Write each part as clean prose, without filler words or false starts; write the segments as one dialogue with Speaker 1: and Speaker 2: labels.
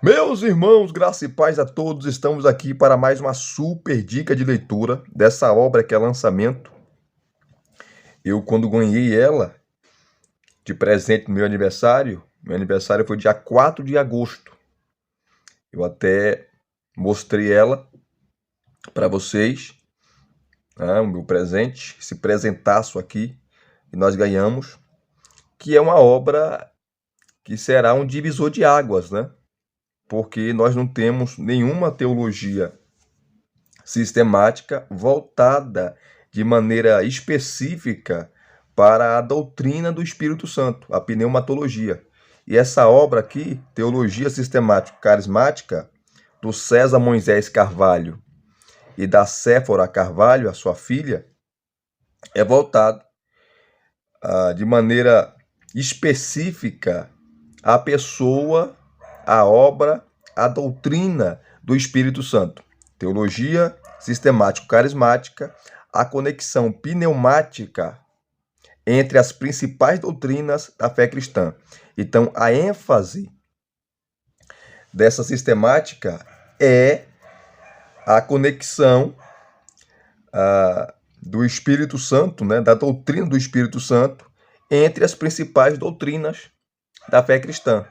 Speaker 1: Meus irmãos, graça e paz a todos, estamos aqui para mais uma super dica de leitura dessa obra que é lançamento. Eu, quando ganhei ela de presente no meu aniversário foi dia 4 de agosto. Eu até mostrei ela para vocês, né, o meu presente, esse presentaço aqui que nós ganhamos, que é uma obra que será um divisor de águas, né? Porque nós não temos nenhuma teologia sistemática voltada de maneira específica para a doutrina do Espírito Santo, a pneumatologia. E essa obra aqui, Teologia Sistemática Carismática, do César Moisés Carvalho e da Séfora Carvalho, a sua filha, é voltado de maneira específica à pessoa, à obra, à doutrina do Espírito Santo. Teologia sistemático-carismática, a conexão pneumática entre as principais doutrinas da fé cristã. Então, a ênfase dessa sistemática é a conexão do Espírito Santo, né, da doutrina do Espírito Santo, entre as principais doutrinas da fé cristã.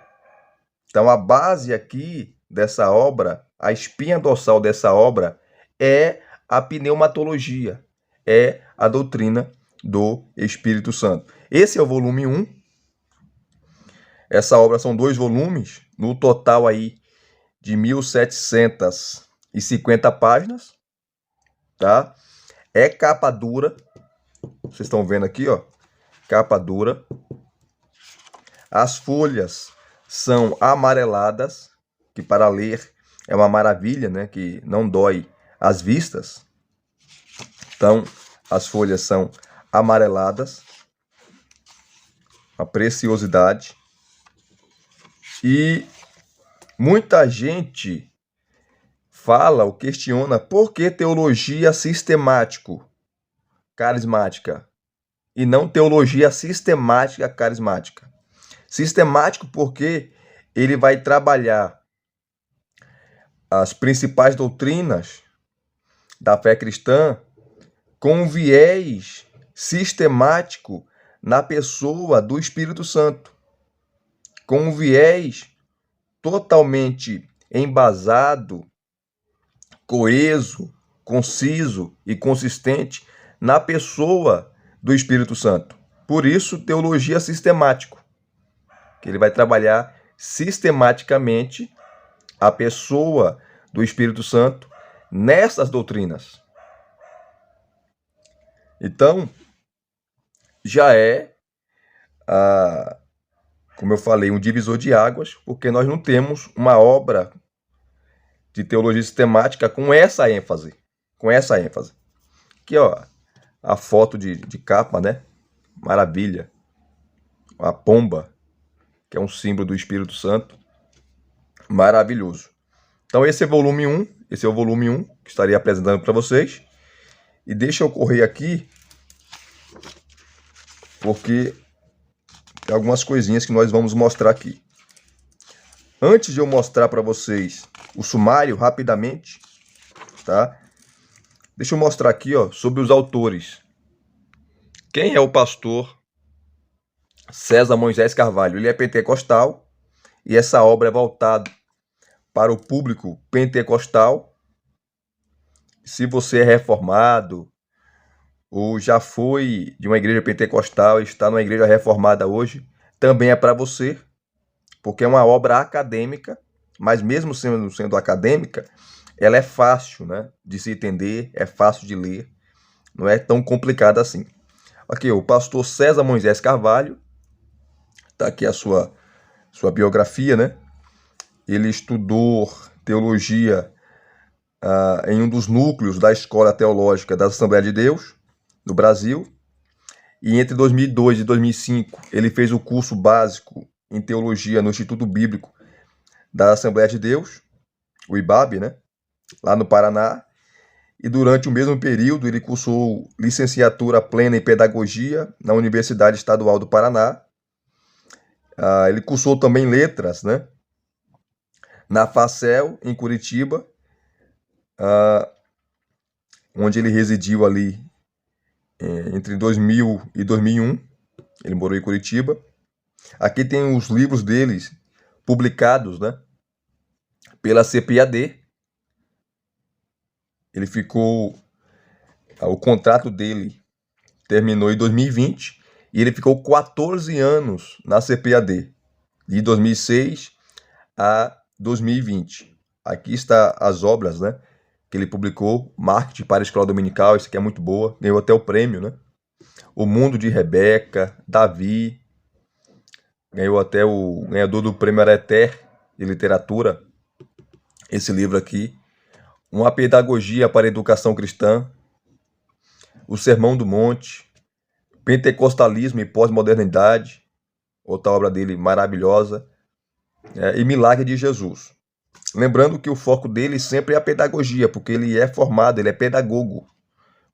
Speaker 1: Então, a base aqui dessa obra, a espinha dorsal dessa obra, é a pneumatologia, é a doutrina do Espírito Santo. Esse é o volume 1. Essa obra são 2 volumes, no total aí de 1.750 páginas, tá? É capa dura, vocês estão vendo aqui, ó, capa dura. As folhas são amareladas, que para ler é uma maravilha, né? Que não dói as vistas. Então, as folhas são amareladas, uma preciosidade. E muita gente fala ou questiona por que teologia sistemático-carismática e não teologia sistemática carismática. Sistemático porque ele vai trabalhar as principais doutrinas da fé cristã com um viés sistemático na pessoa do Espírito Santo, com um viés totalmente embasado, coeso, conciso e consistente na pessoa do Espírito Santo. Por isso, teologia sistemático, que ele vai trabalhar sistematicamente a pessoa do Espírito Santo nessas doutrinas. Então, já é, como eu falei, um divisor de águas, porque nós não temos uma obra de teologia sistemática com essa ênfase. Aqui, ó, a foto de capa, né? Maravilha. A pomba, que é um símbolo do Espírito Santo. Maravilhoso. Então esse é o volume 1, que estarei apresentando para vocês. E deixa eu correr aqui, porque tem algumas coisinhas que nós vamos mostrar aqui. Antes de eu mostrar para vocês o sumário, rapidamente, tá? Deixa eu mostrar aqui, ó, sobre os autores. Quem é o pastor César Moisés Carvalho? Ele é pentecostal e essa obra é voltada para o público pentecostal. Se você é reformado ou já foi de uma igreja pentecostal e está numa igreja reformada hoje, também é para você, porque é uma obra acadêmica, mas mesmo sendo acadêmica, ela é fácil, né, de se entender, é fácil de ler, não é tão complicada assim. Aqui, o pastor César Moisés Carvalho, está aqui a sua biografia, né? Ele estudou teologia em um dos núcleos da Escola Teológica da Assembleia de Deus, no Brasil. E entre 2002 e 2005, ele fez o curso básico em teologia no Instituto Bíblico da Assembleia de Deus, o IBAB, né? Lá no Paraná. E durante o mesmo período, ele cursou licenciatura plena em pedagogia na Universidade Estadual do Paraná. Ele cursou também letras, né? na Facel, em Curitiba, onde ele residiu ali entre 2000 e 2001. Ele morou em Curitiba. Aqui tem os livros deles publicados, né, pela CPAD. Ele ficou... O contrato dele terminou em 2020 e ele ficou 14 anos na CPAD, de 2006 a 2020. Aqui está as obras, né, que ele publicou. Marketing para a Escola Dominical, isso aqui é muito boa, ganhou até o prêmio, né? O Mundo de Rebeca, Davi, ganhou até o ganhador do prêmio Areter de literatura, esse livro aqui. Uma Pedagogia para a Educação Cristã, O Sermão do Monte, Pentecostalismo e Pós-Modernidade, outra obra dele maravilhosa, e Milagre de Jesus. Lembrando que o foco dele sempre é a pedagogia, porque ele é formado, ele é pedagogo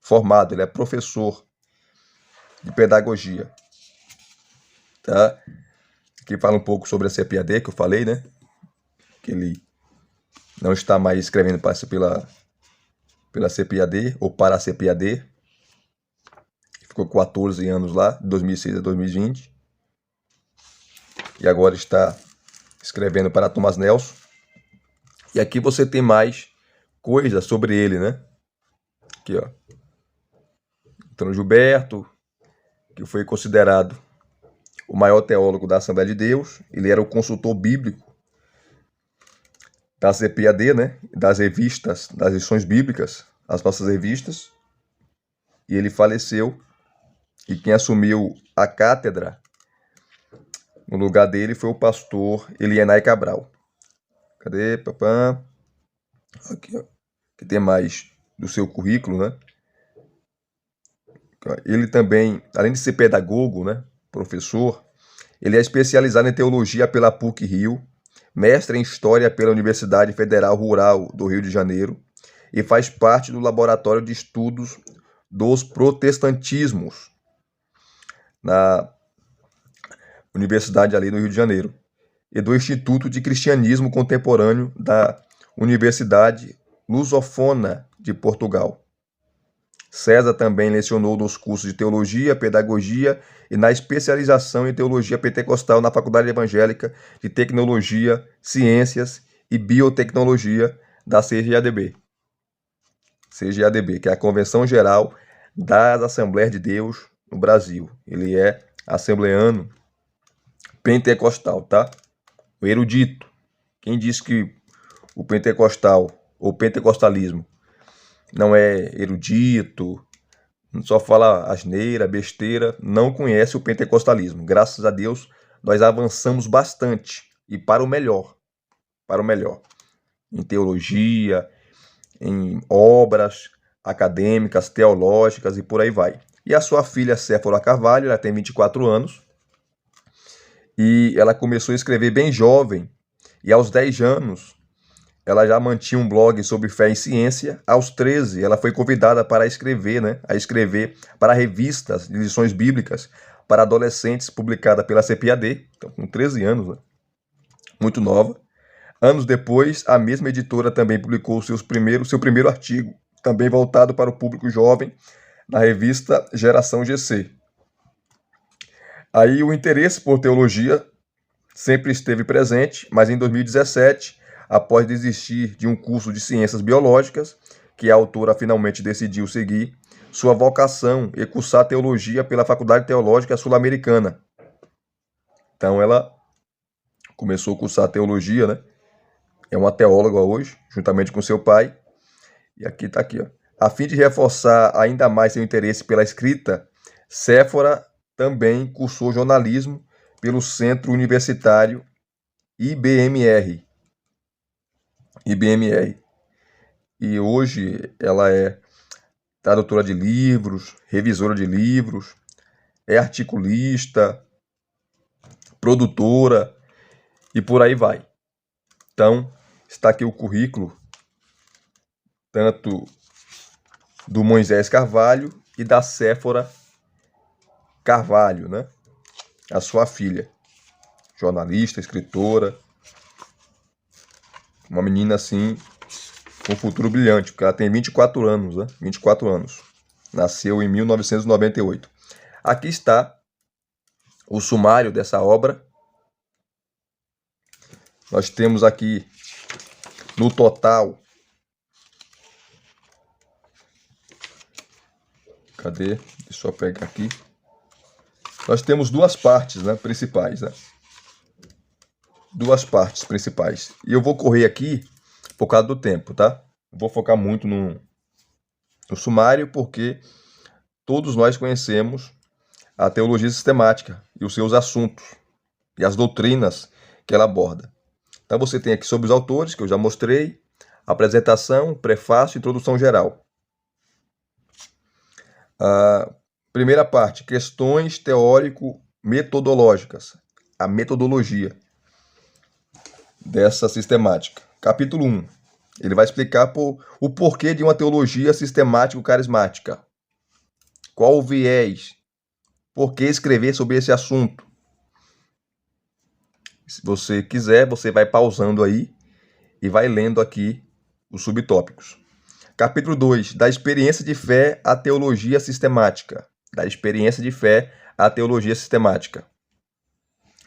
Speaker 1: formado, ele é professor de pedagogia. Tá? Aqui fala um pouco sobre a CPAD, que eu falei, né? Que ele não está mais escrevendo pela CPAD ou para a CPAD. Ficou 14 anos lá, de 2006 a 2020. E agora está escrevendo para Thomas Nelson. E aqui você tem mais coisas sobre ele, né? Aqui, ó. Antônio Gilberto, que foi considerado o maior teólogo da Assembleia de Deus. Ele era o consultor bíblico da CPAD, né? Das revistas, das lições bíblicas, as nossas revistas. E ele faleceu. E quem assumiu a cátedra no lugar dele foi o pastor Elienay Cabral. Cadê, papá? Aqui, ó. Que tem mais do seu currículo, né? Ele também, além de ser pedagogo, né, professor, ele é especializado em teologia pela PUC-Rio, mestre em história pela Universidade Federal Rural do Rio de Janeiro e faz parte do Laboratório de Estudos dos Protestantismos na Universidade ali no Rio de Janeiro e do Instituto de Cristianismo Contemporâneo da Universidade Lusofona de Portugal. César também lecionou nos cursos de Teologia, Pedagogia e na especialização em Teologia Pentecostal na Faculdade Evangélica de Tecnologia, Ciências e Biotecnologia da CGADB. CGADB, que é a Convenção Geral das Assembleias de Deus no Brasil. Ele é assembleano pentecostal, tá? O erudito. Quem disse que o pentecostal ou pentecostalismo não é erudito, só fala asneira, besteira, não conhece o pentecostalismo. Graças a Deus, nós avançamos bastante e para o melhor. Para o melhor. Em teologia, em obras acadêmicas, teológicas e por aí vai. E a sua filha Séfora Carvalho, ela tem 24 anos e ela começou a escrever bem jovem. E aos 10 anos, ela já mantinha um blog sobre fé e ciência. Aos 13, ela foi convidada para escrever, né? A escrever para revistas de lições bíblicas para adolescentes, publicada pela CPAD, então, com 13 anos, né? Muito nova. Anos depois, a mesma editora também publicou seu primeiro artigo, também voltado para o público jovem, na revista Geração GC. Aí o interesse por teologia sempre esteve presente, mas em 2017, após desistir de um curso de ciências biológicas, que a autora finalmente decidiu seguir, sua vocação é cursar teologia pela Faculdade Teológica Sul-Americana. Então ela começou a cursar teologia, né? É uma teóloga hoje, juntamente com seu pai. E aqui está aqui, ó. A fim de reforçar ainda mais seu interesse pela escrita, Séfora também cursou jornalismo pelo Centro Universitário IBMR. E hoje ela é tradutora de livros, revisora de livros, é articulista, produtora e por aí vai. Então, está aqui o currículo, tanto do Moisés Carvalho e da Séfora Carvalho, né? A sua filha, jornalista, escritora. Uma menina assim, com um futuro brilhante, porque ela tem 24 anos, né? 24 anos. Nasceu em 1998. Aqui está o sumário dessa obra. Nós temos aqui, no total, cadê? Deixa eu pegar aqui. Nós temos duas partes, né, principais, né? Duas partes principais. E eu vou correr aqui por causa do tempo, tá? Vou focar muito no sumário, porque todos nós conhecemos a teologia sistemática e os seus assuntos e as doutrinas que ela aborda. Então você tem aqui sobre os autores, que eu já mostrei, apresentação, prefácio e introdução geral. A primeira parte, questões teórico-metodológicas, a metodologia dessa sistemática. Capítulo 1, ele vai explicar o porquê de uma teologia sistemático-carismática. Qual o viés? Por que escrever sobre esse assunto? Se você quiser, você vai pausando aí e vai lendo aqui os subtópicos. Capítulo 2, da experiência de fé à teologia sistemática. Da experiência de fé à teologia sistemática.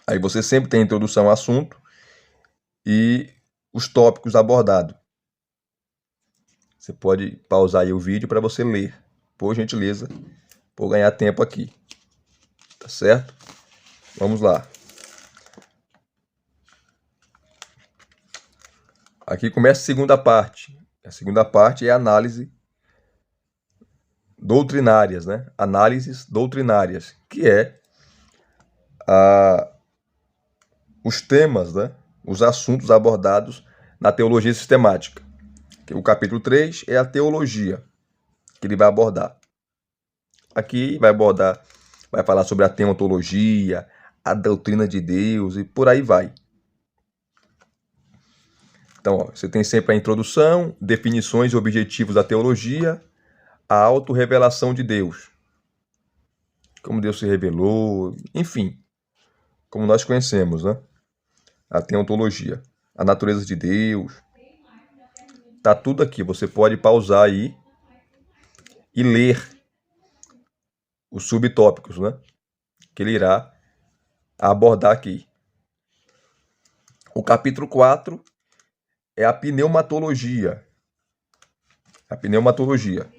Speaker 1: Aí você sempre tem a introdução ao assunto e os tópicos abordados. Você pode pausar aí o vídeo para você ler, por gentileza, por ganhar tempo aqui. Tá certo? Vamos lá. Aqui começa a segunda parte. A segunda parte é a análise doutrinárias, né? Análises doutrinárias, que é os temas, né? Os assuntos abordados na teologia sistemática. O capítulo 3 é a teologia que ele vai abordar. Aqui vai falar sobre a teontologia, a doutrina de Deus e por aí vai. Então, ó, você tem sempre a introdução, definições e objetivos da teologia, a autorrevelação de Deus. Como Deus se revelou, enfim, como nós conhecemos, né? A teontologia, a natureza de Deus. Tá tudo aqui, você pode pausar aí e ler os subtópicos, né? Que ele irá abordar aqui. O capítulo 4 é a pneumatologia. A pneumatologia.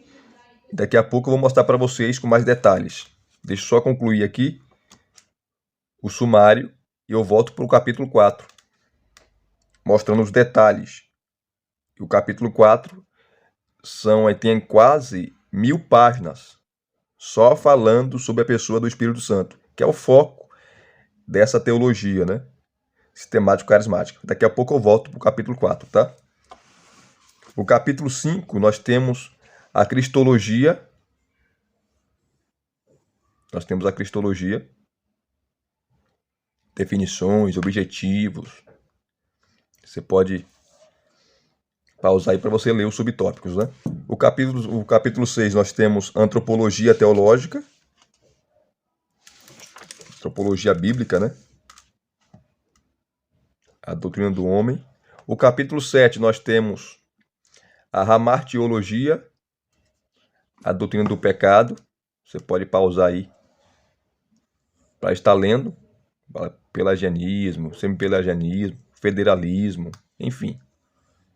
Speaker 1: Daqui a pouco eu vou mostrar para vocês com mais detalhes. Deixa eu só concluir aqui o sumário e eu volto para o capítulo 4, mostrando os detalhes. E o capítulo 4 tem quase 1000 páginas só falando sobre a pessoa do Espírito Santo, que é o foco dessa teologia, né? Sistemático-carismática. Daqui a pouco eu volto para o capítulo 4, tá? O capítulo 5, nós temos a cristologia. Nós temos a cristologia. Definições, objetivos. Você pode pausar aí para você ler os subtópicos, né? O capítulo 6, nós temos antropologia teológica. Antropologia bíblica, né? A doutrina do homem. O capítulo 7, nós temos a hamartiologia, a doutrina do pecado. Você pode pausar aí para estar lendo. Pelagianismo, semi-pelagianismo, federalismo, enfim.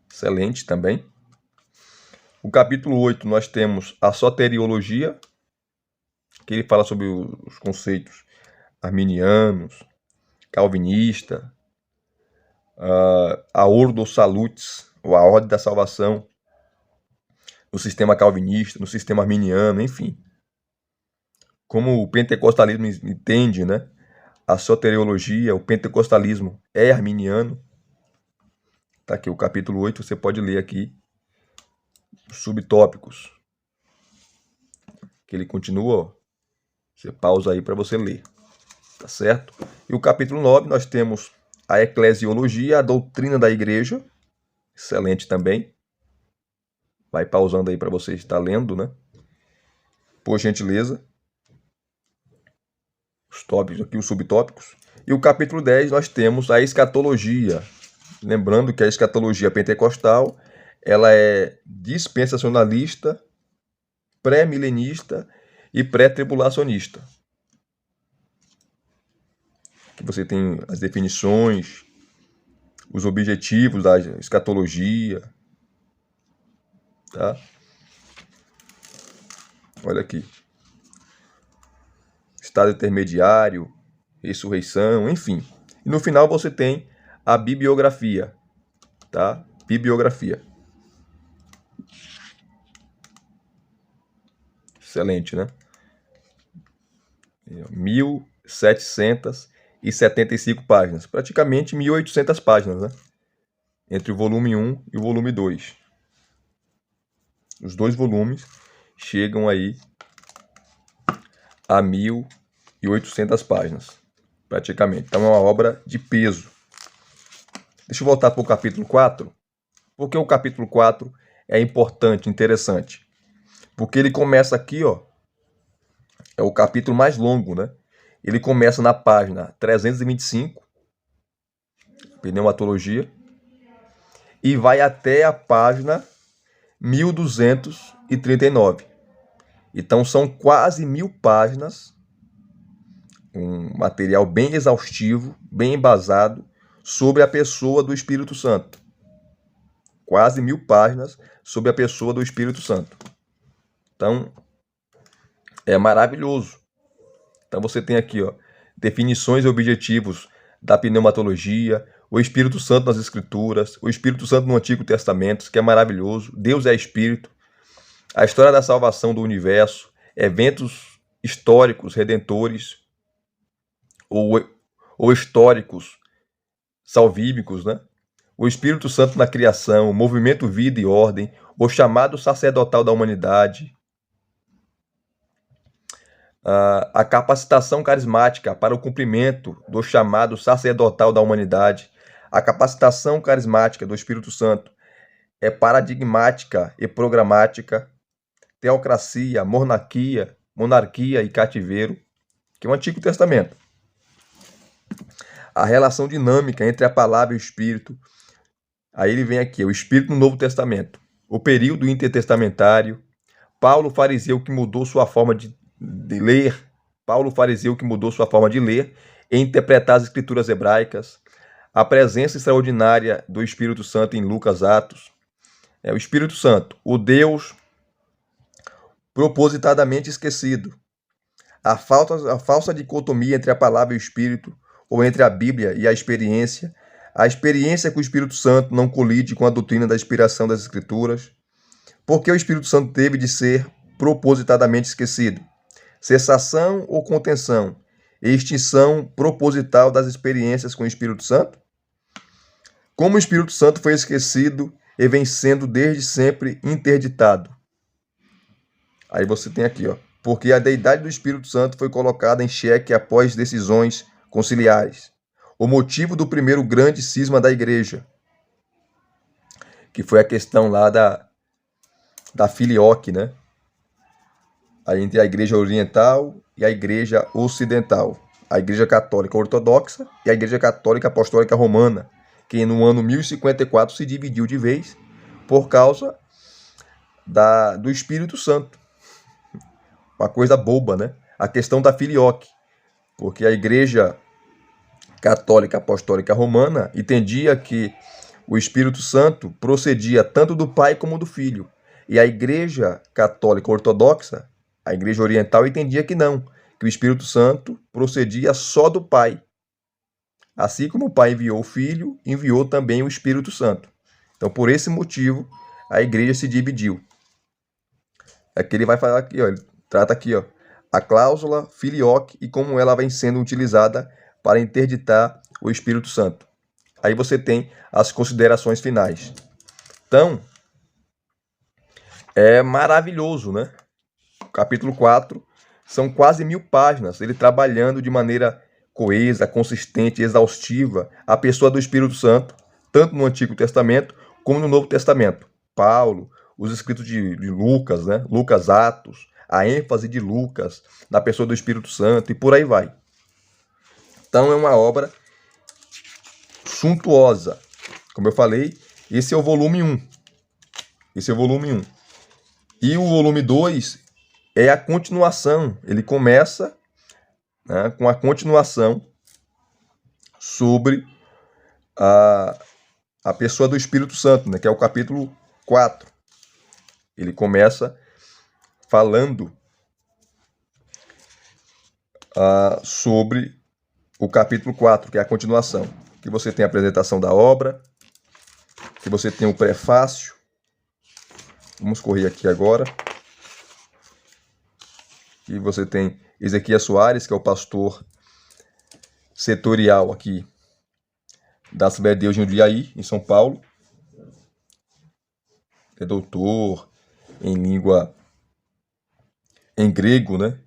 Speaker 1: Excelente também. O capítulo 8, nós temos a soteriologia, que ele fala sobre os conceitos arminianos, calvinista, a Ordo Salutis, ou a ordem da salvação, no sistema calvinista, no sistema arminiano, enfim. Como o pentecostalismo entende, né? A soteriologia, o pentecostalismo é arminiano. Tá aqui o capítulo 8, você pode ler aqui os subtópicos. Que ele continua, ó. Você pausa aí para você ler. Tá certo? E o capítulo 9, nós temos a eclesiologia, a doutrina da igreja. Excelente também. Vai pausando aí para você estar lendo, né? Por gentileza. Os tópicos aqui, os subtópicos. E o capítulo 10, nós temos a escatologia. Lembrando que a escatologia pentecostal, ela é dispensacionalista, pré-milenista e pré-tribulacionista. Que você tem as definições, os objetivos da escatologia, tá? Olha aqui. Estado intermediário, ressurreição, enfim. E no final você tem a bibliografia, tá? Bibliografia. Excelente, né? 1775 páginas, praticamente 1800 páginas, né? Entre o volume 1 e o volume 2. Os dois volumes chegam aí a 1800 páginas, praticamente. Então é uma obra de peso. Deixa eu voltar para o capítulo 4, porque o capítulo 4 é importante, interessante. Porque ele começa aqui, ó, é o capítulo mais longo, né? Ele começa na página 325, pneumatologia, e vai até a página 1239. Então são quase 1000 páginas, um material bem exaustivo, bem embasado sobre a pessoa do Espírito Santo. Quase 1000 páginas sobre a pessoa do Espírito Santo. Então, é maravilhoso. Então você tem aqui, ó, definições e objetivos da pneumatologia, o Espírito Santo nas Escrituras, o Espírito Santo no Antigo Testamento, que é maravilhoso. Deus é Espírito. A história da salvação do universo, eventos históricos, redentores, ou históricos, salvíficos, né? O Espírito Santo na criação, o movimento vida e ordem, o chamado sacerdotal da humanidade, a capacitação carismática para o cumprimento do chamado sacerdotal da humanidade. A capacitação carismática do Espírito Santo é paradigmática e programática. Teocracia, monarquia e cativeiro, que é o Antigo Testamento. A relação dinâmica entre a palavra e o Espírito. Aí ele vem aqui, o Espírito no Novo Testamento. O período intertestamentário. Paulo, fariseu que mudou sua forma de ler. Paulo, fariseu que mudou sua forma de ler e interpretar as escrituras hebraicas. A presença extraordinária do Espírito Santo em Lucas, Atos. O Espírito Santo, o Deus propositadamente esquecido. A falsa dicotomia entre a palavra e o Espírito, ou entre a Bíblia e a experiência com o Espírito Santo não colide com a doutrina da inspiração das Escrituras. Por que o Espírito Santo teve de ser propositadamente esquecido? Cessação ou contenção? Extinção proposital das experiências com o Espírito Santo? Como o Espírito Santo foi esquecido e vem sendo desde sempre interditado? Aí você tem aqui, ó, porque a deidade do Espírito Santo foi colocada em xeque após decisões conciliares. O motivo do primeiro grande cisma da igreja, que foi a questão lá da filioque, né? Aí entre a igreja oriental e a igreja ocidental. A igreja católica ortodoxa e a igreja católica apostólica romana, que no ano 1054 se dividiu de vez por causa do Espírito Santo. Uma coisa boba, né? A questão da filioque. Porque a igreja católica apostólica romana entendia que o Espírito Santo procedia tanto do Pai como do Filho. E a igreja católica ortodoxa, a igreja oriental, entendia que não, que o Espírito Santo procedia só do Pai. Assim como o Pai enviou o Filho, enviou também o Espírito Santo. Então, por esse motivo, a igreja se dividiu. Aqui ele vai falar aqui, ó, ele trata aqui, ó, a cláusula filioque e como ela vem sendo utilizada para interditar o Espírito Santo. Aí você tem as considerações finais. Então, é maravilhoso, né? Capítulo 4, são quase 1000 páginas, ele trabalhando de maneira coesa, consistente, exaustiva, a pessoa do Espírito Santo, tanto no Antigo Testamento como no Novo Testamento. Paulo, os escritos de Lucas, né? Lucas, Atos, a ênfase de Lucas na pessoa do Espírito Santo e por aí vai. Então é uma obra suntuosa, Como eu falei, esse é o volume 1. Esse é o volume 1. E o volume 2 é a continuação. Ele começa, né, com a continuação sobre a pessoa do Espírito Santo, né, que é o capítulo 4. Ele começa falando sobre o capítulo 4, que é a continuação. Que você tem a apresentação da obra, que você tem o prefácio. Vamos correr aqui agora. E você tem Ezequias Soares, que é o pastor setorial aqui da Assembleia de Deus de Jundiaí, em São Paulo. É doutor em língua em grego, né?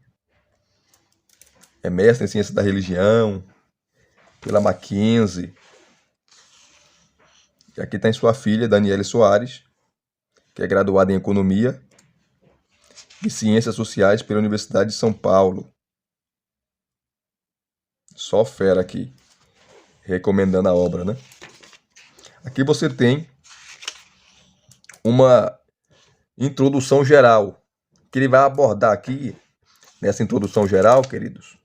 Speaker 1: É mestre em ciência da religião pela Mackenzie. E aqui tem sua filha, Daniele Soares, que é graduada em economia e ciências sociais pela Universidade de São Paulo. Só fera aqui, recomendando a obra, né? Aqui você tem uma introdução geral, que ele vai abordar aqui, nessa introdução geral, queridos,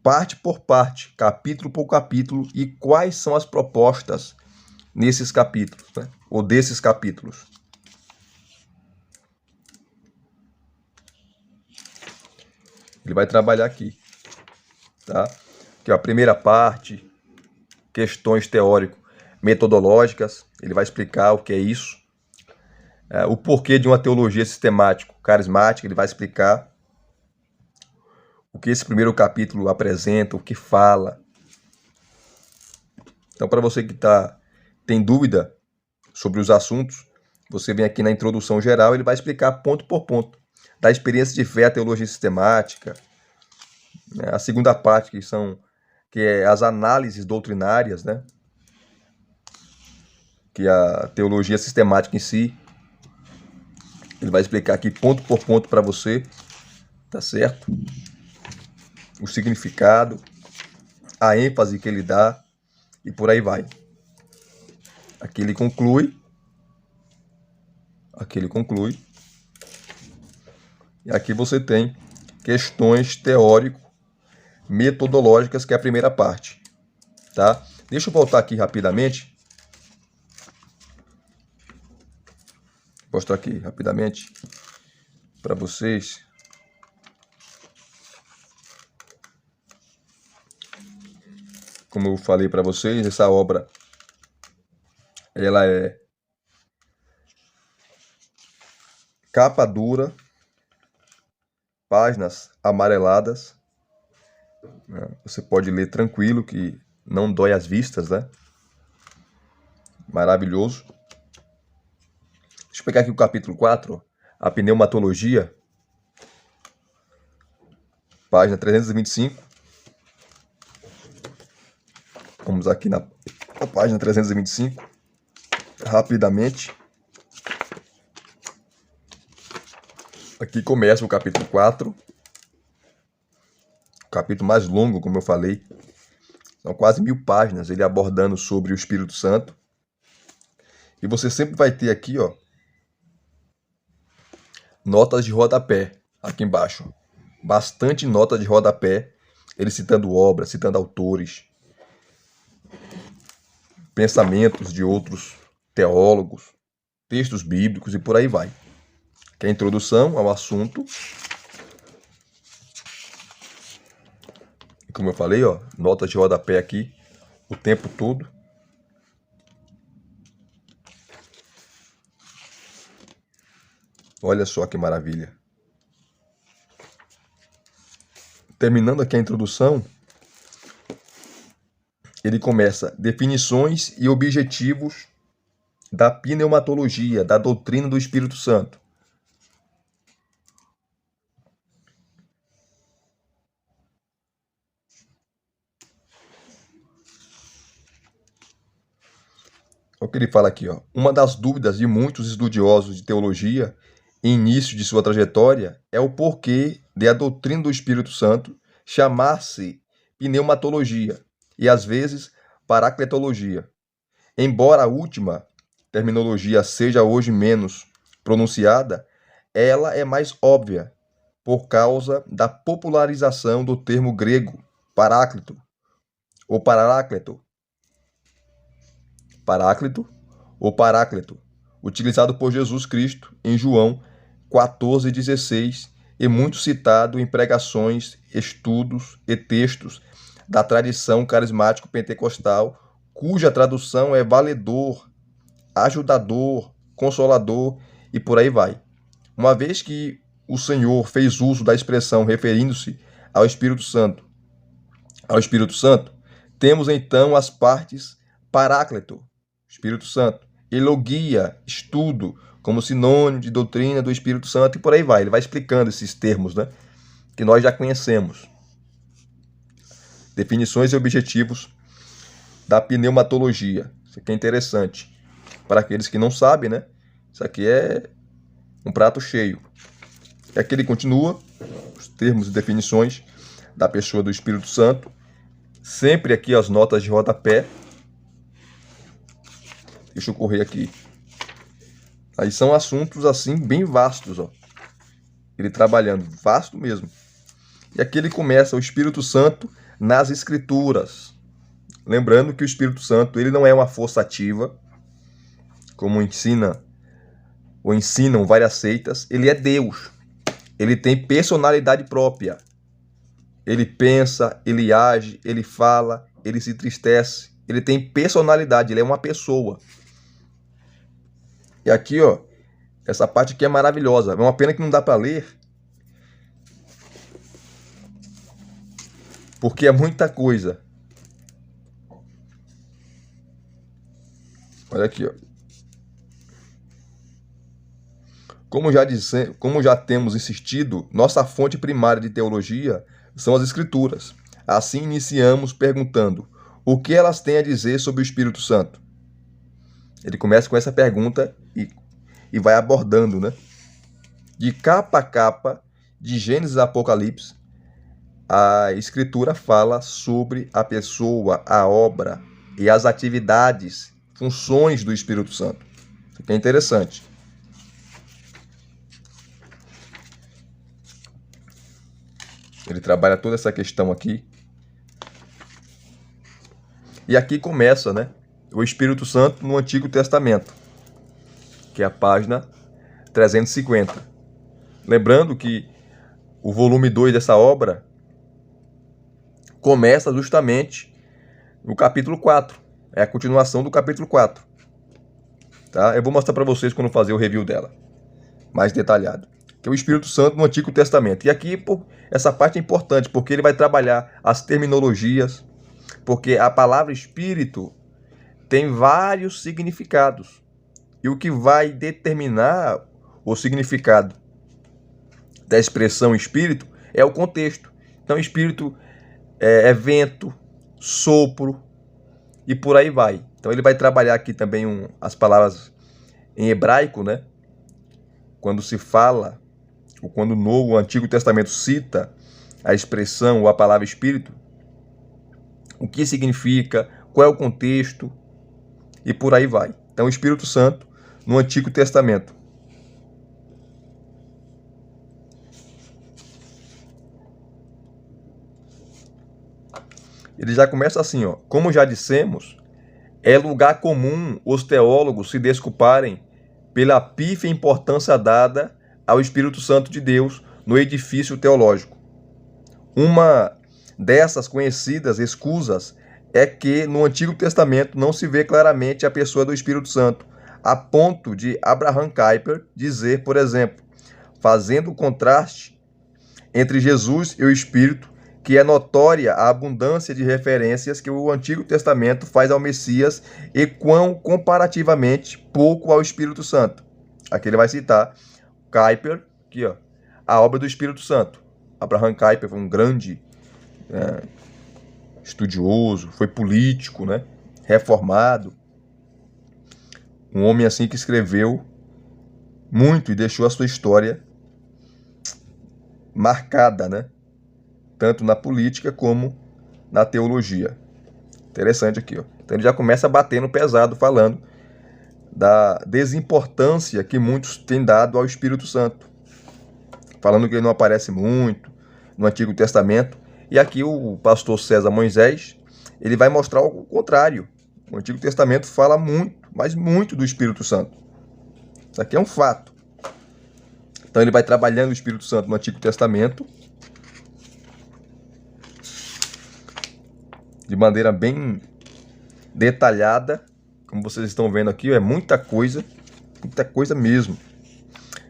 Speaker 1: parte por parte, capítulo por capítulo, e quais são as propostas nesses capítulos, né? Ou desses capítulos. Ele vai trabalhar aqui, tá? Que é a primeira parte, questões teórico-metodológicas. Ele vai explicar o que é isso. O porquê de uma teologia sistemático-carismática. Ele vai explicar o que esse primeiro capítulo apresenta, o que fala. Então, para você que tem dúvida sobre os assuntos, você vem aqui na introdução geral, ele vai explicar ponto por ponto, da experiência de fé à teologia sistemática. A segunda parte, que é as análises doutrinárias, né? Que é a teologia sistemática em si. Ele vai explicar aqui ponto por ponto para você, tá certo? O significado, a ênfase que ele dá e por aí vai. Aqui ele conclui. E aqui você tem questões teórico-metodológicas, que é a primeira parte, tá? Deixa eu voltar aqui rapidamente. Vou mostrar aqui rapidamente para vocês. Como eu falei para vocês, essa obra ela é capa dura, páginas amareladas. Você pode ler tranquilo, que não dói as vistas, né? Maravilhoso. Deixa eu pegar aqui o capítulo 4, a pneumatologia, página 325. Vamos aqui na página 325, rapidamente. Aqui começa o capítulo 4, o capítulo mais longo, como eu falei. São quase 1000 páginas, ele abordando sobre o Espírito Santo. E você sempre vai ter aqui, ó, notas de rodapé, aqui embaixo. Bastante nota de rodapé, ele citando obras, citando autores, pensamentos de outros teólogos, textos bíblicos e por aí vai. Que é a introdução ao assunto. E como eu falei, ó, notas de rodapé aqui o tempo todo. Olha só que maravilha. Terminando aqui a introdução, ele começa definições e objetivos da pneumatologia, da doutrina do Espírito Santo. Olha o que ele fala aqui, ó. Uma das dúvidas de muitos estudiosos de teologia, início de sua trajetória, é o porquê de a doutrina do Espírito Santo chamar-se pneumatologia e, às vezes, paracletologia. embora a última terminologia seja hoje menos pronunciada, ela é mais óbvia por causa da popularização do termo grego paráclito ou paráclito, utilizado por Jesus Cristo em João 14,16 e muito citado em pregações, estudos e textos da tradição carismático-pentecostal, cuja tradução é valedor, ajudador, consolador e por aí vai. Uma vez que o Senhor fez uso da expressão referindo-se ao Espírito Santo, temos então as partes paráclito, Espírito Santo, e logia, estudo, como sinônimo de doutrina do Espírito Santo e por aí vai. Ele vai explicando esses termos, né, que nós já conhecemos. Definições e objetivos da pneumatologia. Isso aqui é interessante. Para aqueles que não sabem, né? Isso aqui é um prato cheio. E aqui ele continua, os termos e definições da pessoa do Espírito Santo. Sempre aqui as notas de rodapé. Deixa eu correr aqui. Aí são assuntos assim bem vastos, ó. Ele trabalhando, vasto mesmo. E aqui ele começa o Espírito Santo nas Escrituras. Lembrando que o Espírito Santo ele não é uma força ativa, como ensinam várias seitas. Ele é Deus. Ele tem personalidade própria. Ele pensa, ele age, ele fala, ele se entristece. Ele tem personalidade, ele é uma pessoa. E aqui, ó, essa parte aqui é maravilhosa. É uma pena que não dá para ler, porque é muita coisa. Olha aqui, ó. Como já temos insistido, nossa fonte primária de teologia são as Escrituras. Assim iniciamos perguntando: o que elas têm a dizer sobre o Espírito Santo? Ele começa com essa pergunta e vai abordando, né? De capa a capa, de Gênesis a Apocalipse, a Escritura fala sobre a pessoa, a obra e as atividades, funções do Espírito Santo. Isso aqui é interessante. Ele trabalha toda essa questão aqui. E aqui começa, né, o Espírito Santo no Antigo Testamento, que é a página 350. Lembrando que o volume 2 dessa obra começa justamente no capítulo 4. É a continuação do capítulo 4. Tá? Eu vou mostrar para vocês quando fazer o review dela, mais detalhado. Que é o Espírito Santo no Antigo Testamento. E aqui essa parte é importante, porque ele vai trabalhar as terminologias, porque a palavra Espírito tem vários significados. E o que vai determinar o significado da expressão Espírito é o contexto. Então, Espírito é vento, sopro e por aí vai. Então, ele vai trabalhar aqui também as palavras em hebraico, né? Quando se fala, ou quando o Antigo Testamento cita a expressão ou a palavra Espírito, o que significa, qual é o contexto e por aí vai. Então, o Espírito Santo no Antigo Testamento. Ele já começa assim, ó. Como já dissemos, é lugar comum os teólogos se desculparem pela pífia importância dada ao Espírito Santo de Deus no edifício teológico. Uma dessas conhecidas escusas é que no Antigo Testamento não se vê claramente a pessoa do Espírito Santo, a ponto de Abraham Kuyper dizer, por exemplo, fazendo o contraste entre Jesus e o Espírito, que é notória a abundância de referências que o Antigo Testamento faz ao Messias e quão comparativamente pouco ao Espírito Santo. Aqui ele vai citar Kuyper, aqui, ó, a obra do Espírito Santo. Abraham Kuyper foi um grande estudioso, foi político, né? Reformado. Um homem assim que escreveu muito e deixou a sua história marcada, né? Tanto na política como na teologia. Interessante aqui, ó. Então ele já começa batendo pesado, falando da desimportância que muitos têm dado ao Espírito Santo, falando que ele não aparece muito no Antigo Testamento. E aqui o pastor César Moisés, ele vai mostrar o contrário. O Antigo Testamento fala muito, mas muito do Espírito Santo. Isso aqui é um fato. Então ele vai trabalhando o Espírito Santo no Antigo Testamento de maneira bem detalhada. Como vocês estão vendo aqui, é muita coisa mesmo.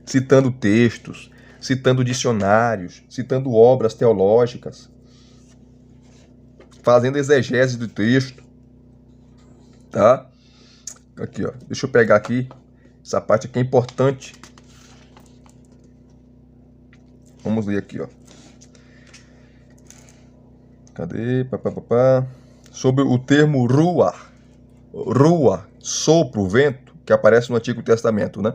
Speaker 1: Citando textos, citando dicionários, citando obras teológicas, fazendo exegese do texto, tá? Aqui, ó, deixa eu pegar aqui, essa parte aqui é importante. Vamos ler aqui, ó. Cadê? Sobre o termo ruah, sopro, vento, que aparece no Antigo Testamento, né?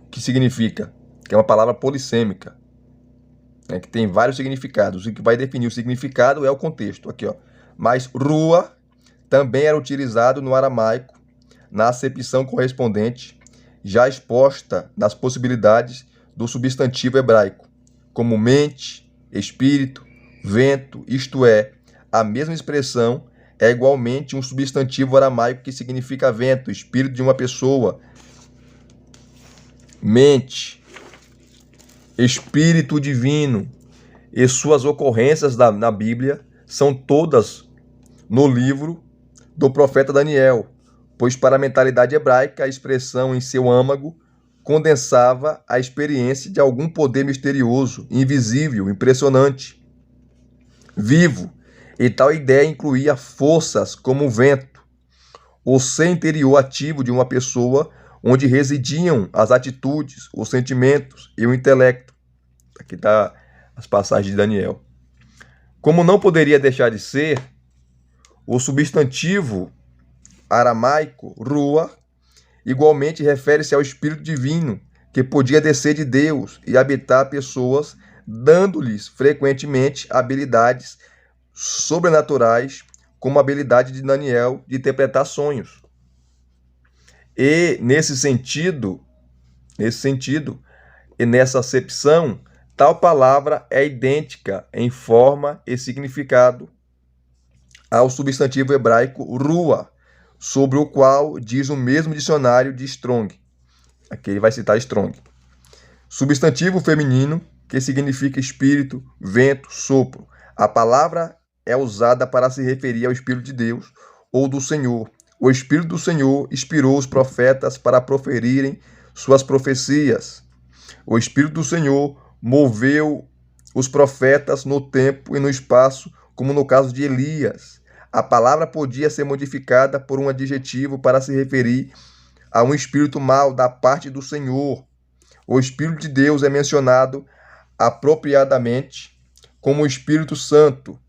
Speaker 1: Que significa? Que é uma palavra polissêmica, né? Que tem vários significados. O que vai definir o significado é o contexto. Aqui, ó. Mas ruah também era utilizado no aramaico, na acepção correspondente, já exposta nas possibilidades do substantivo hebraico, como mente, espírito, vento, isto é, a mesma expressão é igualmente um substantivo aramaico que significa vento, espírito de uma pessoa, mente, espírito divino, e suas ocorrências na Bíblia são todas no livro do profeta Daniel, pois para a mentalidade hebraica a expressão em seu âmago condensava a experiência de algum poder misterioso, invisível, impressionante, vivo, e tal ideia incluía forças como o vento, o ser interior ativo de uma pessoa onde residiam as atitudes, os sentimentos e o intelecto. Aqui está as passagens de Daniel. Como não poderia deixar de ser, o substantivo aramaico, ruah, igualmente refere-se ao Espírito Divino, que podia descer de Deus e habitar pessoas, dando-lhes frequentemente habilidades sobrenaturais, como a habilidade de Daniel de interpretar sonhos. E nesse sentido, e nessa acepção, tal palavra é idêntica em forma e significado ao substantivo hebraico ruah, sobre o qual diz o mesmo dicionário de Strong. Aqui ele vai citar Strong. Substantivo feminino, que significa espírito, vento, sopro. A palavra é usada para se referir ao Espírito de Deus ou do Senhor. O Espírito do Senhor inspirou os profetas para proferirem suas profecias. O Espírito do Senhor moveu os profetas no tempo e no espaço, como no caso de Elias. A palavra podia ser modificada por um adjetivo para se referir a um espírito mau da parte do Senhor. O Espírito de Deus é mencionado apropriadamente como o Espírito Santo.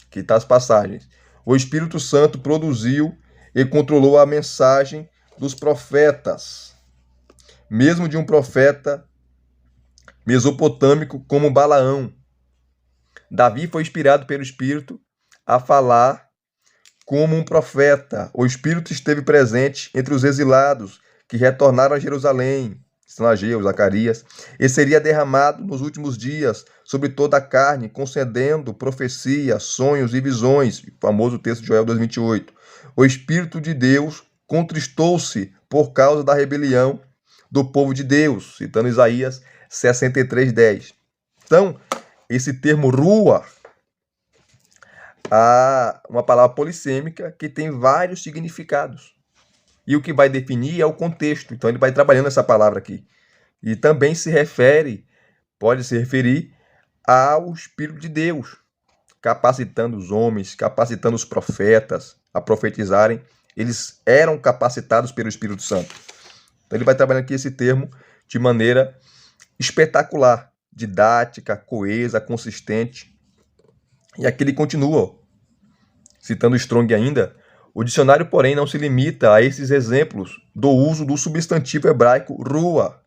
Speaker 1: Aqui está as passagens. O Espírito Santo produziu e controlou a mensagem dos profetas, mesmo de um profeta mesopotâmico como Balaão. Davi foi inspirado pelo Espírito a falar como um profeta. O Espírito esteve presente entre os exilados que retornaram a Jerusalém, são Ageu, Zacarias, e seria derramado nos últimos dias sobre toda a carne, concedendo profecia, sonhos e visões, o famoso texto de Joel 2:28. O Espírito de Deus contristou-se por causa da rebelião do povo de Deus, citando Isaías 63:10. Então, esse termo ruah, há uma palavra polissêmica que tem vários significados. E o que vai definir é o contexto. Então ele vai trabalhando essa palavra aqui. E também pode se referir ao Espírito de Deus, capacitando os homens, capacitando os profetas a profetizarem. Eles eram capacitados pelo Espírito Santo. Então ele vai trabalhando aqui esse termo de maneira espetacular, didática, coesa, consistente. E aqui ele continua, citando Strong ainda. O dicionário, porém, não se limita a esses exemplos do uso do substantivo hebraico ruah.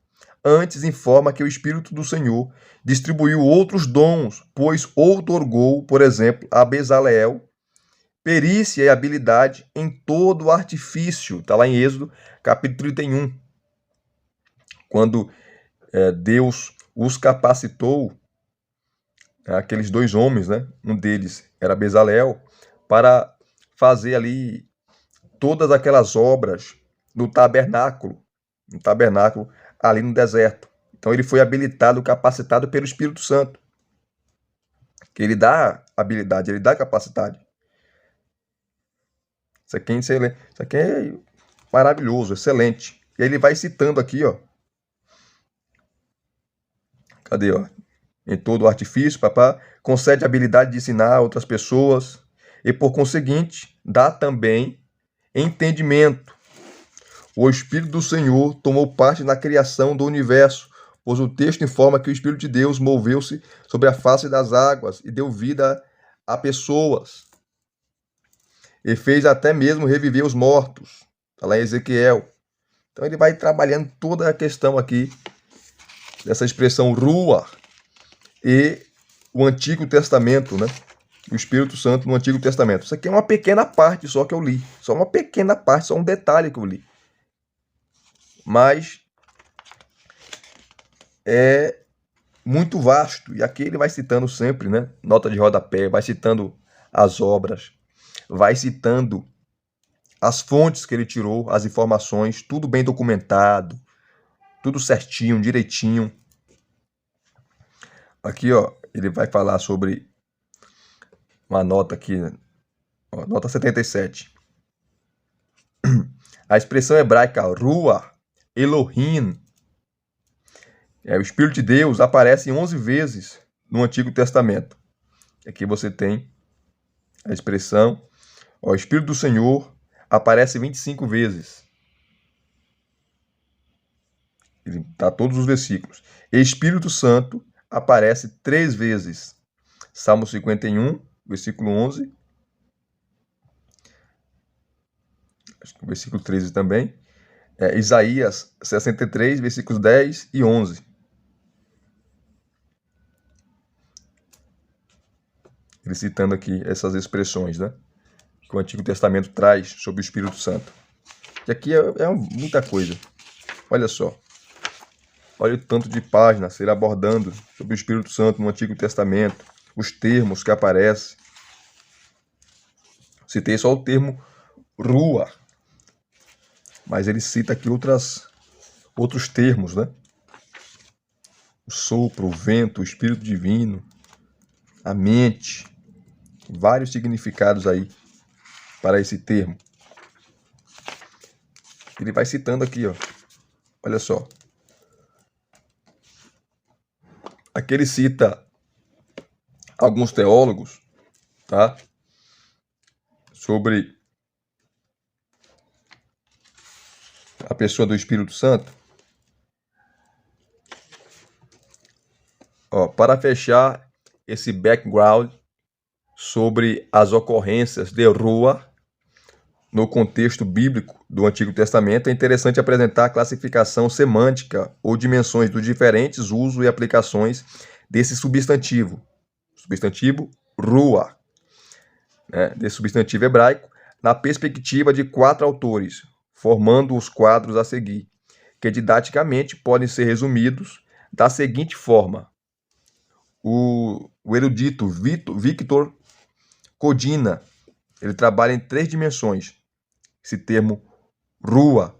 Speaker 1: Antes informa que o Espírito do Senhor distribuiu outros dons, pois outorgou, por exemplo, a Bezaleel perícia e habilidade em todo o artifício. Está lá em Êxodo, capítulo 31. Quando Deus os capacitou, aqueles dois homens, né? Um deles era Bezalel, para fazer ali todas aquelas obras no tabernáculo ali no deserto. Então ele foi habilitado, capacitado pelo Espírito Santo, que ele dá habilidade, ele dá capacidade. Isso aqui é excelente, isso aqui é maravilhoso, excelente. E ele vai citando aqui, ó. Cadê, ó? Em todo o artifício, papá, concede a habilidade de ensinar a outras pessoas e, por conseguinte, dá também entendimento. O Espírito do Senhor tomou parte na criação do universo, pois o texto informa que o Espírito de Deus moveu-se sobre a face das águas e deu vida a pessoas. E fez até mesmo reviver os mortos. Está lá em Ezequiel. Então ele vai trabalhando toda a questão aqui dessa expressão rua e o Antigo Testamento, né? O Espírito Santo no Antigo Testamento. Isso aqui é uma pequena parte só que eu li. Só uma pequena parte, só um detalhe que eu li. Mas é muito vasto. E aqui ele vai citando sempre, né? Nota de rodapé, vai citando as obras, vai citando as fontes que ele tirou, as informações, tudo bem documentado, tudo certinho, direitinho. Aqui, ó, ele vai falar sobre uma nota aqui, ó, nota 77. A expressão hebraica Ruah, Elohim, o Espírito de Deus, aparece 11 vezes no Antigo Testamento. Aqui você tem a expressão, ó, o Espírito do Senhor aparece 25 vezes. Ele tá todos os versículos. E Espírito Santo aparece 3 vezes. Salmo 51, versículo 11. Acho que o versículo 13 também. Isaías 63, versículos 10 e 11. Ele citando aqui essas expressões, né? Que o Antigo Testamento traz sobre o Espírito Santo. E aqui é muita coisa. Olha só. Olha o tanto de páginas ele abordando sobre o Espírito Santo no Antigo Testamento. Os termos que aparecem. Citei só o termo rua. Mas ele cita aqui outros termos, né? O sopro, o vento, o Espírito Divino, a mente. Vários significados aí para esse termo. Ele vai citando aqui, ó. Olha só. Aqui ele cita alguns teólogos, tá? Sobre a pessoa do Espírito Santo. Ó, para fechar esse background sobre as ocorrências de rua no contexto bíblico do Antigo Testamento, é interessante apresentar a classificação semântica ou dimensões dos diferentes usos e aplicações desse substantivo. Substantivo rua, né, desse substantivo hebraico, na perspectiva de 4 autores, formando os quadros a seguir, que didaticamente podem ser resumidos da seguinte forma. O erudito Victor Codina, ele trabalha em 3 dimensões. Esse termo rua,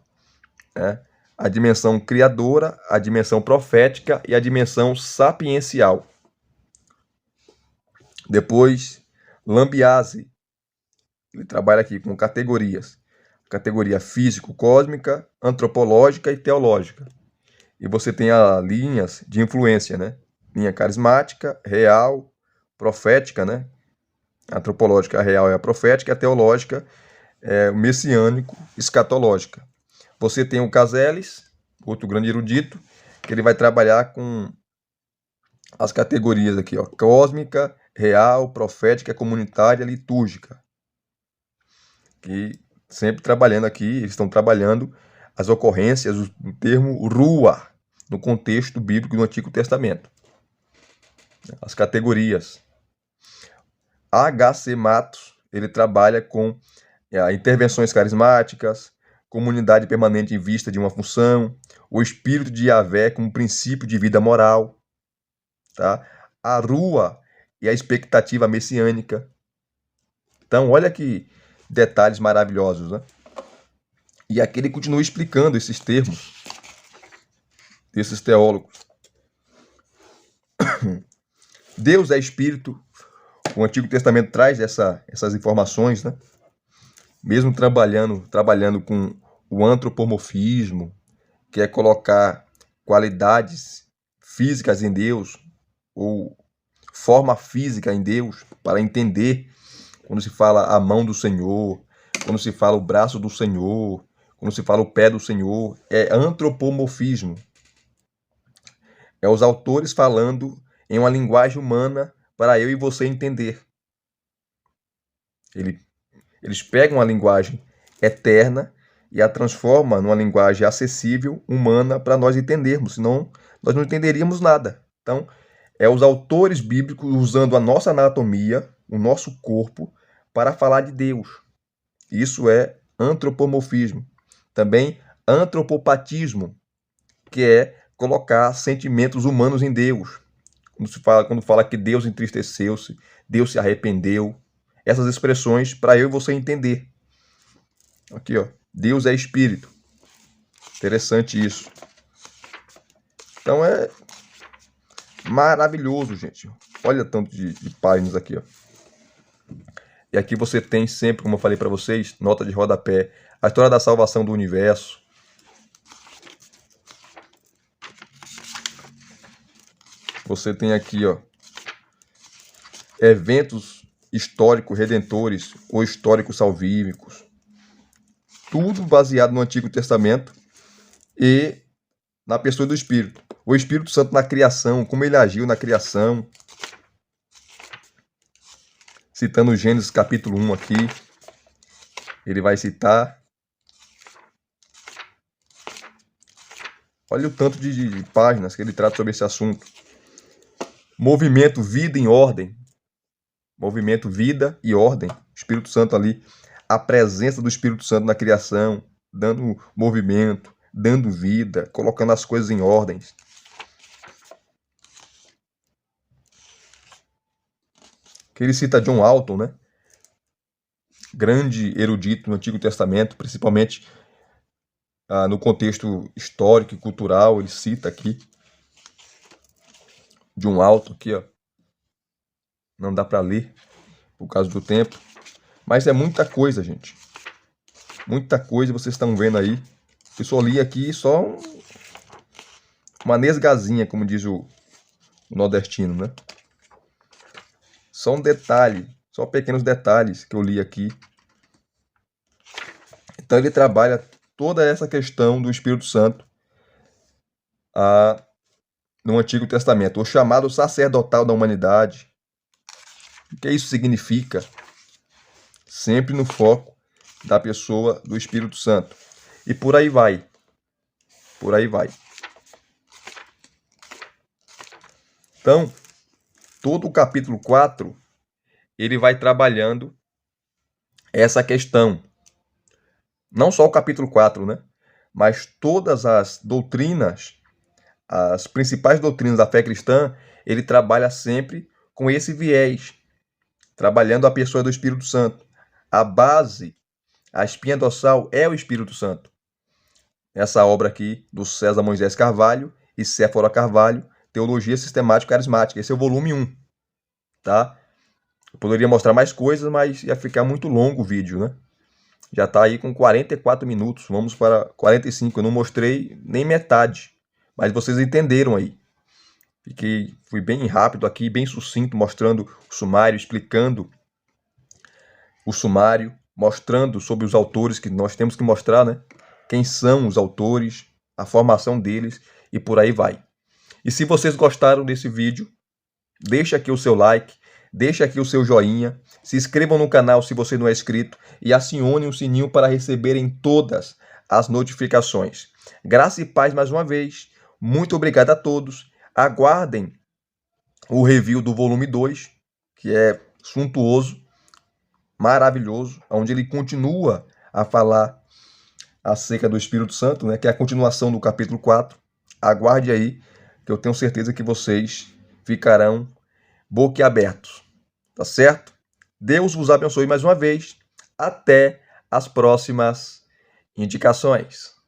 Speaker 1: né? A dimensão criadora, a dimensão profética e a dimensão sapiencial. Depois, Lambiase, ele trabalha aqui com categorias. Categoria físico-cósmica, antropológica e teológica. E você tem as linhas de influência, né? Linha carismática, real, profética, né? A antropológica, a real é a profética, a teológica é o messiânico, escatológica. Você tem o Caseles, outro grande erudito, que ele vai trabalhar com as categorias aqui, ó, cósmica, real, profética, comunitária, litúrgica. Que sempre trabalhando aqui, eles estão trabalhando as ocorrências do termo rua no contexto bíblico do Antigo Testamento. As categorias. H.C. Matos, ele trabalha com intervenções carismáticas, comunidade permanente em vista de uma função, o espírito de Yahvé como princípio de vida moral, tá? A rua e a expectativa messiânica. Então, olha que detalhes maravilhosos, né? E aqui ele continua explicando esses termos desses teólogos. Deus é espírito. O Antigo Testamento traz essas informações, né? Mesmo trabalhando com o antropomorfismo, que é colocar qualidades físicas em Deus, ou forma física em Deus, para entender quando se fala a mão do Senhor, quando se fala o braço do Senhor, quando se fala o pé do Senhor, é antropomorfismo. É os autores falando em uma linguagem humana para eu e você entender. Eles pegam a linguagem eterna e a transformam numa linguagem acessível, humana, para nós entendermos, senão nós não entenderíamos nada. Então, é os autores bíblicos usando a nossa anatomia, o nosso corpo, para falar de Deus. Isso é antropomorfismo. Também antropopatismo, que é colocar sentimentos humanos em Deus. Quando fala que Deus entristeceu-se, Deus se arrependeu. Essas expressões para eu e você entender. Aqui, ó. Deus é espírito. Interessante isso. Então é maravilhoso, gente. Olha tanto de páginas aqui, ó. E aqui você tem sempre, como eu falei para vocês, nota de rodapé, a história da salvação do universo. Você tem aqui, ó, eventos históricos redentores ou históricos salvíficos. Tudo baseado no Antigo Testamento e na pessoa do Espírito. O Espírito Santo na criação, como ele agiu na criação. Citando Gênesis capítulo 1 aqui. Ele vai citar. Olha o tanto de páginas que ele trata sobre esse assunto. Movimento, vida em ordem. Movimento, vida e ordem. Espírito Santo ali. A presença do Espírito Santo na criação. Dando movimento, dando vida, colocando as coisas em ordens. Que ele cita John Alton, né? Grande erudito no Antigo Testamento, principalmente no contexto histórico e cultural. Ele cita aqui John Alton, aqui, ó. Não dá para ler por causa do tempo, mas é muita coisa, gente. Muita coisa, vocês estão vendo aí. Eu só li aqui só uma nesgazinha, como diz o nordestino, né? Só um detalhe, só pequenos detalhes que eu li aqui. Então ele trabalha toda essa questão do Espírito Santo no Antigo Testamento, o chamado sacerdotal da humanidade. O que isso significa? Sempre no foco da pessoa do Espírito Santo. E por aí vai. Por aí vai. Então, todo o capítulo 4, ele vai trabalhando essa questão. Não só o capítulo 4, né? Mas todas as doutrinas, as principais doutrinas da fé cristã, ele trabalha sempre com esse viés, trabalhando a pessoa do Espírito Santo. A base, a espinha dorsal é o Espírito Santo. Essa obra aqui do César Moisés Carvalho e Séfora Carvalho, Teologia Sistemática Carismática. Esse é o volume 1, tá? Eu poderia mostrar mais coisas, mas ia ficar muito longo o vídeo, né? Já está aí com 44 minutos, vamos para 45. Eu não mostrei nem metade, mas vocês entenderam aí. Fui bem rápido aqui, bem sucinto, mostrando o sumário, explicando o sumário, mostrando sobre os autores que nós temos que mostrar, né? Quem são os autores, a formação deles e por aí vai. E se vocês gostaram desse vídeo, deixa aqui o seu like, deixa aqui o seu joinha, se inscrevam no canal se você não é inscrito e acione o sininho para receberem todas as notificações. Graça e paz mais uma vez. Muito obrigado a todos. Aguardem o review do volume 2, que é suntuoso. maravilhoso, onde ele continua a falar acerca do Espírito Santo, né, que é a continuação do capítulo 4. Aguarde aí, que eu tenho certeza que vocês ficarão boquiabertos. Tá certo? Deus vos abençoe mais uma vez. Até as próximas indicações.